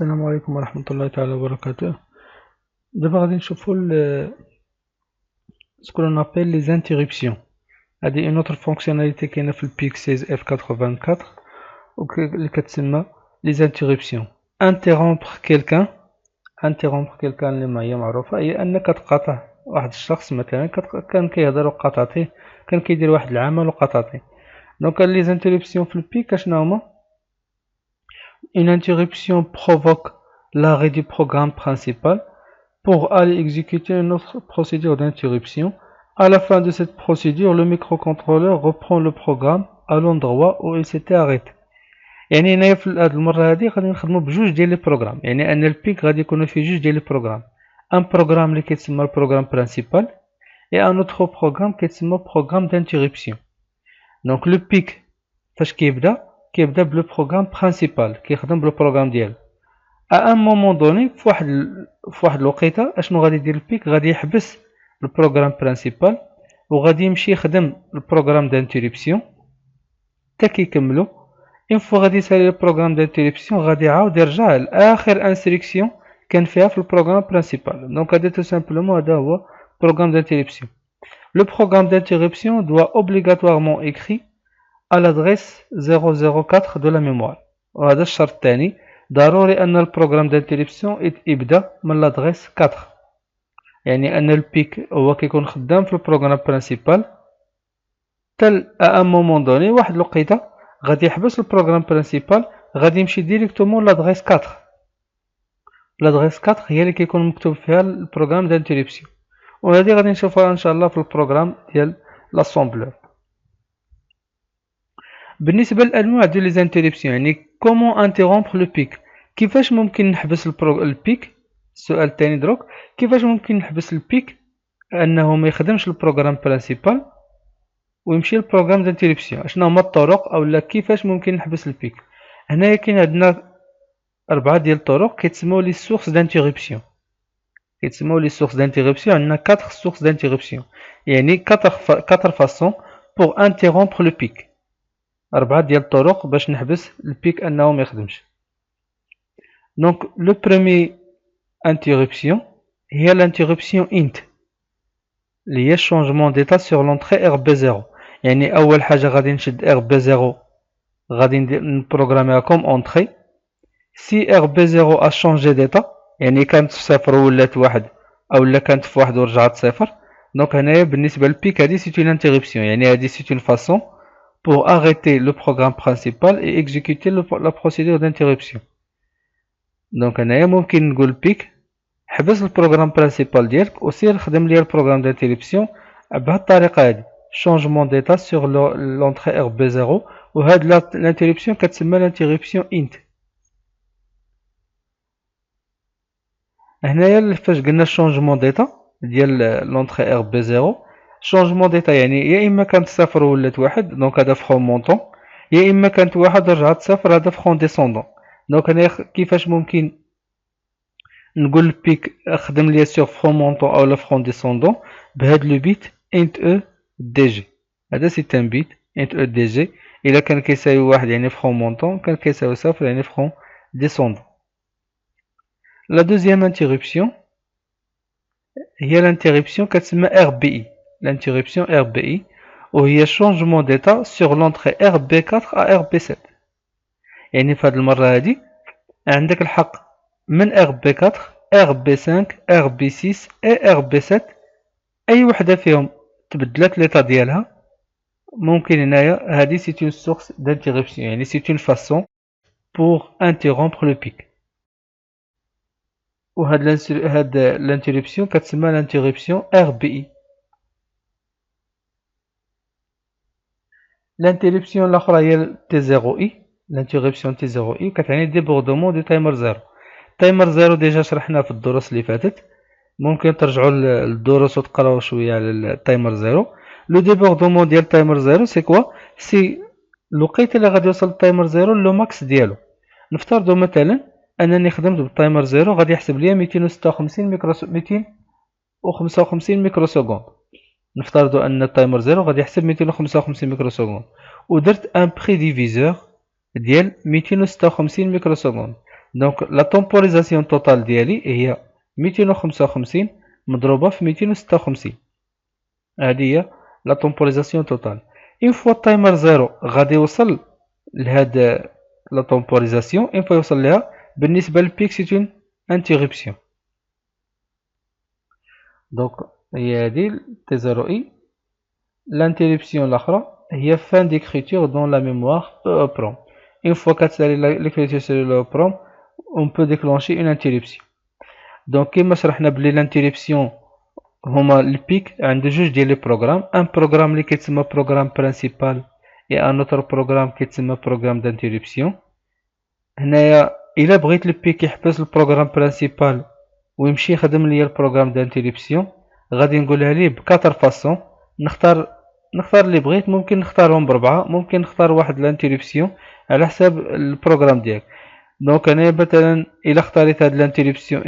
السلام عليكم ورحمة الله تعالى وبركاته. دابا غادي نشوفو سكون ابل لي زانتيريبسيون. هادي اون اوتر فونكسيوناليتي كاينه في البيك 16 اف 84 اللي كتسمى لي زانتيريبسيون. انتيرومبر كيلكان اللي هي معروفه هي انك تقاطع واحد الشخص مثلا كان كيهضر وقاطعتيه، كان كيدير واحد العمل وقاطعتيه. دونك لي زانتيريبسيون في البيك اشنو هما؟ Une interruption provoque l'arrêt du programme principal pour aller exécuter une autre procédure d'interruption. À la fin de cette procédure, le microcontrôleur reprend le programme à l'endroit où il s'était arrêté. يعني هنايا في هاد المرة هادي غادي نخدمو بجوج ديال لي بروغرام، يعني ان البيك غادي يكونو فيه جوج ديال لي بروغرام، ان بروغرام اللي كيتسمى البروغرام برينسيبال اي ان اوتر بروغرام كيتسمى بروغرام دانتيريبسيون. دونك لو بيك فاش كيبدا بلو بروغرام برينسيبال كيخدم بالبروغرام ديالو. ان مومون دوني في واحد الوقيته اشنو غادي يدير البيك؟ غادي يحبس البروغرام برينسيبال وغادي يمشي يخدم البروغرام دانتيريبسيون حتى كيكملو. اون فوا غادي يسالي البروغرام دانتيريبسيون غادي يعاود يرجع لاخر انستركسيون كان فيها في البروغرام برينسيبال. دونك هذا تو سامبلومون هذا هو بروغرام دانتيريبسيون. لو بروغرام دانتيريبسيون doit obligatoirement écrit à l'adresse 004 de la mémoire. وهذا الشرط الثاني، ضروري ان البروغرام دانتيريبسيون يبدا من لادريس 4، يعني ان البيك هو كيكون خدام في البروغرام برينسيبال تل ان مومون دوني واحد الوقيته غادي يحبس البروغرام برينسيبال غادي يمشي ديريكتومون لادريس 4. لادريس 4 هي اللي كيكون مكتوب فيها البروغرام دانتيريبسيون، وهذه غادي نشوفها ان شاء الله في البروغرام ديال لاسومبلور. بالنسبه للانواع ديال لي زانتيريبسيون، يعني كومون انتيرومبر لو بيك، كيفاش ممكن نحبس البيك؟ السؤال الثاني دروك، كيفاش ممكن نحبس البيك انه ما يخدمش البروغرام برينسيبال ويمشي للبروغرام دانتيريبسيون؟ اشنو هما الطرق اولا كيفاش ممكن نحبس البيك؟ هنايا كاين عندنا 4 ديال الطرق كيتسموا لي سورس دانتيريبسيون. عندنا 4 سورس دانتيريبسيون، يعني 4 فاصون بور انتيرومبر لو بيك، 4 ديال الطرق باش نحبس البيك انه ما يخدمش. دونك لو بروميي انتيربسيون هي الانتيربسيون انت اللي هي شونجمون ديتا سور لونطري ار بي 0. يعني اول حاجه غادي نشد ار بي 0 غادي نبروغراميها كوم اونطري. سي ار بي 0 ا شونجي ديتا، يعني كانت في صفر ولات واحد اولا كانت في واحد ورجعت صفر، دونك هنايا بالنسبه للبيك هادي سي اون انتيربسيون، يعني هادي سي اون فاصون pour arrêter le programme principal et exécuter la procédure d'interruption. Donc هنايا ممكن نقول بيك حبس البروغرام برينسيبال ديالك وسير خدم لي البروغرام دانتيربسيون بهاد الطريقه هادي، شونجمون ديتا سور لونطري ار بي 0، وهاد لانتيربسيون كتسمى لانتيربسيون انت. هنايا فاش قلنا شونجمون ديتا ديال لونطري ار بي 0، شونجمون ديتا يعني يا اما كانت صفر ولات واحد، دونك هذا فرون مونطون، يا اما كانت واحد رجعت صفر، هذا فرون ديسوندون. دونك هنايا كيفاش ممكن نقول البيك خدم ليا سور فرون مونطون اولا فرون ديسوندون؟ بهاد لو بيت انت او دي جي. هذا سي ان بيت انت او دي جي، الا كان كيساوي واحد يعني فرون مونطون، كان كيساوي صفر يعني فرون ديسوندون. لا دوزيام انتيربسيون هي الانتيربسيون كتسمى ار بي اي، l'interruption RBI وهي changement d'état sur l'entrée RB4 à RB7. يعني في هذه المرة هذه عندك الحق من RB4 RB5 RB6 et RB7 أي وحدة فيهم تبدلت l'état ديالها ممكن هنايا هذه c'est une source d'interruption، يعني c'est une façon pour interrompre le pic. وهاد l'interruption كتسمى l'interruption RBI. L'interruption الاخرى هي T0i. l'interruption T0i كتعني ديبوردومون دو تايمر 0. تايمر 0 ديجا شرحناه في الدروس اللي فاتت، ممكن ترجعوا للدروس وتقراو شويه على التايمر 0. لو ديبوردومون ديال تايمر 0 سي كوا؟ سي الوقيته اللي غادي يوصل التايمر 0 لو ماكس ديالو. نفترضوا مثلا انني خدمت بالتايمر 0 غادي يحسب ليا 255 ميكرو سكوند. نفترضوا ان التايمر 0 غادي يحسب 255 ميكرو سكوند ودرت ان بري ديفيزور ديال 256 ميكرو سكوند. دونك لا تومبوريزاسيون توتال ديالي هي 255 مضروبة في 256. هذه هي لا تومبوريزاسيون توتال. اون فوا التايمر زيرو غادي يوصل لهاد لا تومبوريزاسيون، اون فوا يوصل ليها بالنسبة للبيك سي اون انتيربسيون. دونك هي هادي تي زيرو اي. L'interruption l'akhra هي fin d'écriture dans la mémoire EEPROM. Une fois qu'atterri l'écriture sur l'EEPROM, on peut déclencher une interruption. Donc كما شرحنا بلي l'interruption هما البيك عند جوج ديال لي بروغرام، ان بروغرام اللي كيتسمى بروغرام برينسيبال et ان اوتر بروغرام كيتسمى بروغرام دانتيربسيون. هنايا الا بغيت البيك يحبس البروغرام برينسيبال ويمشي يخدم ليا البروغرام دانتيربسيون، غادي نقولها ليه بكاتر فاصون. نختار اللي بغيت، ممكن نختارهم بربعة، ممكن نختار واحد لانتيربسيون على حساب البروغرام ديالك. دونك انا مثلا الا اختاريت هاد لانتيربسيون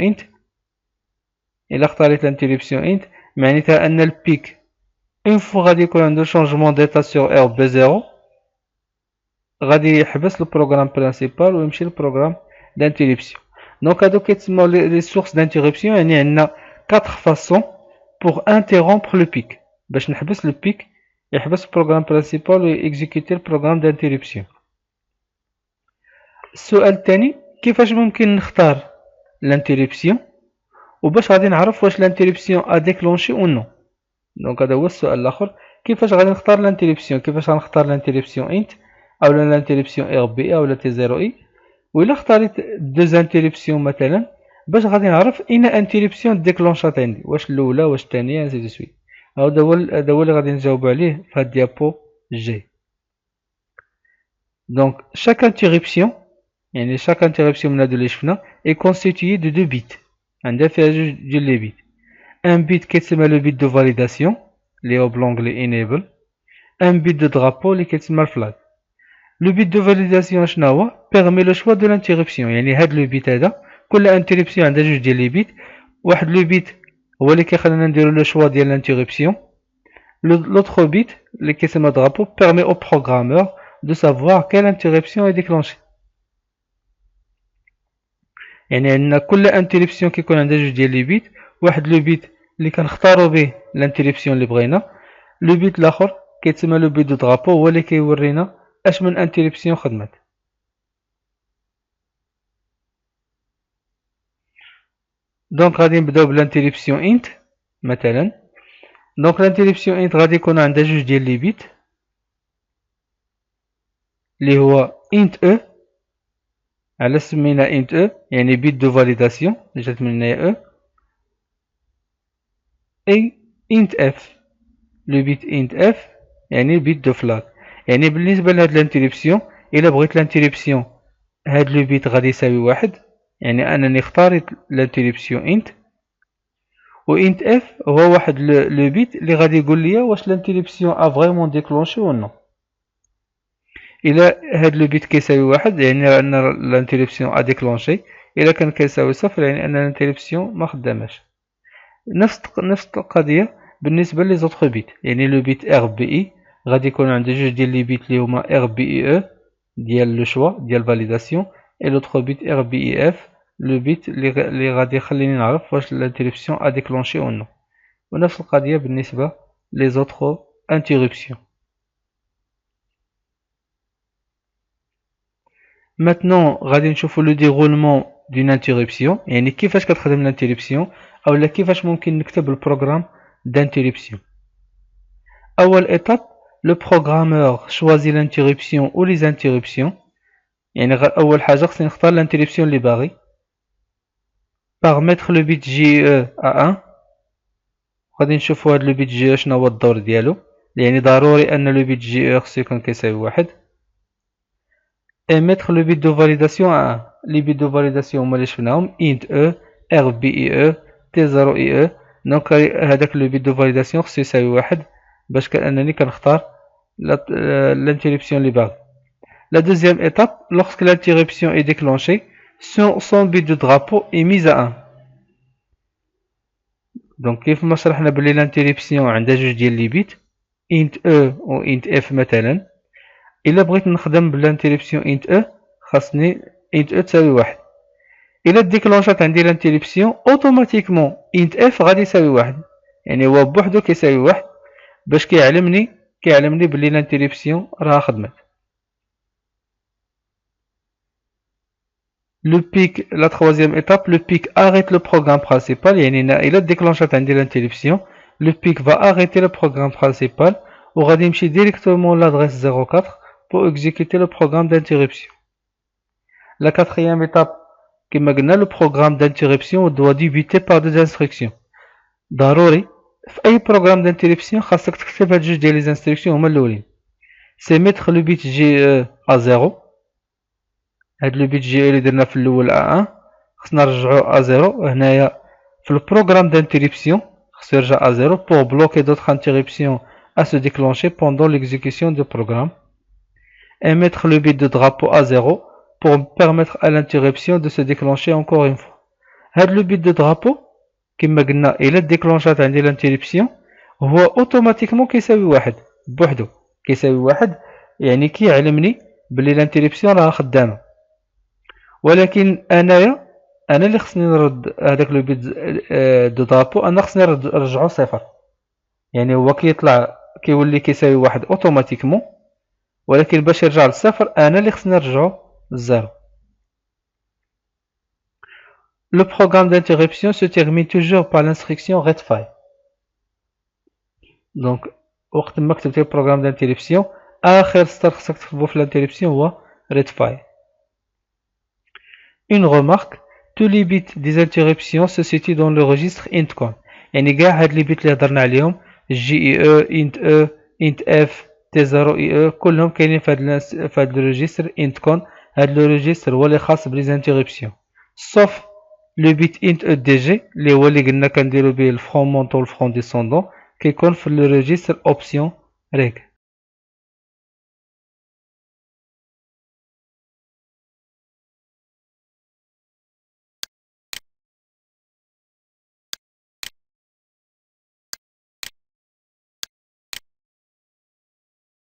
انت، معناتها ان البيك اون فوا غادي يكون عنده شونجمون ديتا سور ار بي زيرو غادي يحبس البروغرام برينسيبال ويمشي للبروغرام دانتيربسيون. دونك هادو كيتسموا لي سورس دانتيربسيون، يعني عندنا 4 فاصون بوغ انتيرومبر لو بيك، باش نحبس لو بيك يحبس البروغرام برينسيبال ويكزيكوتي البروغرام دانتيربسيون. السؤال الثاني، كيفاش ممكن نختار لانتيربسيون وباش غادي نعرف واش لانتيربسيون ا ديكلونشي او نو. دونك هذا هو السؤال الاخر، كيفاش غادي نختار لانتيربسيون، كيفاش غنختار لانتيربسيون انت او لانتيربسيون ار بي او تي 0 اي. وإلا اختاريت دوز انتيربسيون مثلا، باش غادي نعرف اين انتيربسيون ديكلونشات عندي، واش الاولى واش الثانيه انسي دو سويت. هذا هو اللي غادي نجاوب عليه في هاد الديابو الجاي. دونك شاك انتيربسيون، يعني شاك انتيربسيون من هادو اللي شفنا اي كونستيتيي دو دو بيت، عندها فيها جوج ديال لي بيت. ان بيت كيتسمى لو بيت دو فاليداسيون اللي هو بلونغلي انيبل، ان بيت دو درابو اللي كيتسمى الفلاغ. لو بيت دو فاليداسيون شنو هو؟ بيرمي لو شوا دو لانتيربسيون، يعني هاد لو بيت هذا كل انتيربسيون عندها جوج ديال لي بيت، واحد لو بيت هو اللي كيخلينا نديرو لو شوا ديال لانتيربسيون، l'autre bit اللي كيسمى درابو permet au programmeur de savoir quelle interruption est déclenchée. يعني عندنا كل انتربسيون كيكون عندها جوج ديال لي بيت، واحد لو بيت اللي كنختاروا به الانتربسيون اللي بغينا، لو بيت الاخر كيتسمى لو بيت دو درابو هو اللي كيورينا اش من انتربسيون خدمت. دونك غادي نبداو بالانتربسيون انت مثلا. دونك الانتربسيون انت غادي يكون عندها جوج ديال لي بيت اللي هو انت او، على سمينا انت او يعني بيت دو فاليداسيون اللي جات من هنايا او، اي انت اف لو بيت انت اف يعني بيت دو فلاغ. يعني بالنسبه لهاد الانتربسيون، الا بغيت الانتربسيون هاد لو بيت غادي يساوي واحد، يعني انني اختاريت الانتربسيون انت، و انت اف هو واحد لو بيت اللي غادي يقول لي واش الانتربسيون ا فريمون ديكلونشي و نو. الى هاد لو بيت كيساوي واحد يعني ان الانتربسيون ا ديكلونشي، الى كان كيساوي صفر يعني ان الانتربسيون ما خداماش. نفس القضيه بالنسبه لي زوطخ بيت، يعني لو بيت ار بي اي غادي يكون عنده جوج ديال لي بيت اللي هما ار بي اي او ديال لو شوا ديال فاليداسيون، اي لوطخ بيت ار بي اي اف لو بيت اللي غادي يخليني نعرف واش الانتربسيون ا ديكلونشي او نو. ونفس القضيه بالنسبه لي زوطخ انتربسيون. Maintenant غادي نشوفو لو ديغولمون دون انتربسيون، يعني كيفاش كتخدم الانتربسيون اولا كيفاش ممكن نكتب البروغرام d'interruption. اول ايتاب لو بروغرامور شوازي l'interruption ou les interruptions، يعني اول حاجه خصني نختار الانتربسيون اللي باغي. باغميتر لو بيت جي او ا 1، غادي نشوفو هاد لو بيت جي او شنو هو الدور ديالو، يعني ضروري ان لو بيت جي او خصو يكون كيساوي واحد. et mettre le bit de validation à 1. Les bits de validation هما اللي شفناهم int e rbe t0e. دونك هذاك لو بيت دو فاليداسيون خصو يساوي واحد باش كانني كنختار l'interruption اللي باغي. La deuxième étape, lorsque l'interruption est déclenchée, son bit de drapeau est mis à 1. donc كيف ما شرحنا بلي l'interruption عندها جوج ديال لي بيت int e و int f مثلا. الا بغيت نخدم بالانتربسيون انت او خاصني انت او تساوي واحد، إلا ديكلونشات عندي لانتيريبسيون اوتوماتيكمون انت اف غادي يساوي واحد، يعني هو بوحدو كيساوي واحد باش كيعلمني بلي لانتيريبسيون راها خدمت. Le pic, la troisième étape, le pic arrête le programme principal. Il a déclenché l'interruption. Le pic va arrêter le programme principal. On va directement l'adresse 04 pour exécuter le programme d'interruption. La quatrième étape, le programme d'interruption doit débuter par des instructions. ضروري في أي programme d'interruption خاصك تكتب هاد جوج ديال les instructions هما الأولين. C'est mettre le bit G à 0. هاد لو بيت جي اللي درنا في الاول A1 خصنا نرجعو A0. هنايا في البروغرام d'interruption خصو يرجع A0 pour bloquer d'autres interruptions à se déclencher pendant l'exécution du programme. Et mettre le bit de drapeau A0 pour permettre à l'interruption de se déclencher encore une fois. هاد لو بيت دو درابو كما قلنا الى ديكلونشات عندي الانتريبسيون هو اوتوماتيكمون كيساوي واحد بوحدو، كيساوي واحد يعني كيعلمني بلي الانتريبسيون راها خدامه. ولكن انا اللي خصني نرد هذاك لو بيت دو درابو، انا خصني نرجعو صفر، يعني هو كيطلع كيولي كيساوي واحد اوتوماتيكمون، ولكن باش يرجع للصفر انا اللي خصني نرجعو للزيرو. Le programme d'interruption se termine toujours par l'instruction retry. Donc, وقت ما كتبتي programme d'interruption آخر سطر خصك تكتبو في l'interruption هو retry. Une remarque, tous les bits des interruptions se situent dans le registre intcon. يعني كاع هاد لي بيت اللي هضرنا عليهم GE, int E, int F, T0 IE كلهم كاينين في هاد الريجستر intcon. هاد لو ريجستر هو اللي خاص بلي interruptions. sauf le bit int EDG اللي هو اللي قلنا كنديرو به الفرون مونطون والفرون ديسوندون كيكون في الريجستر اوبسيون ريك.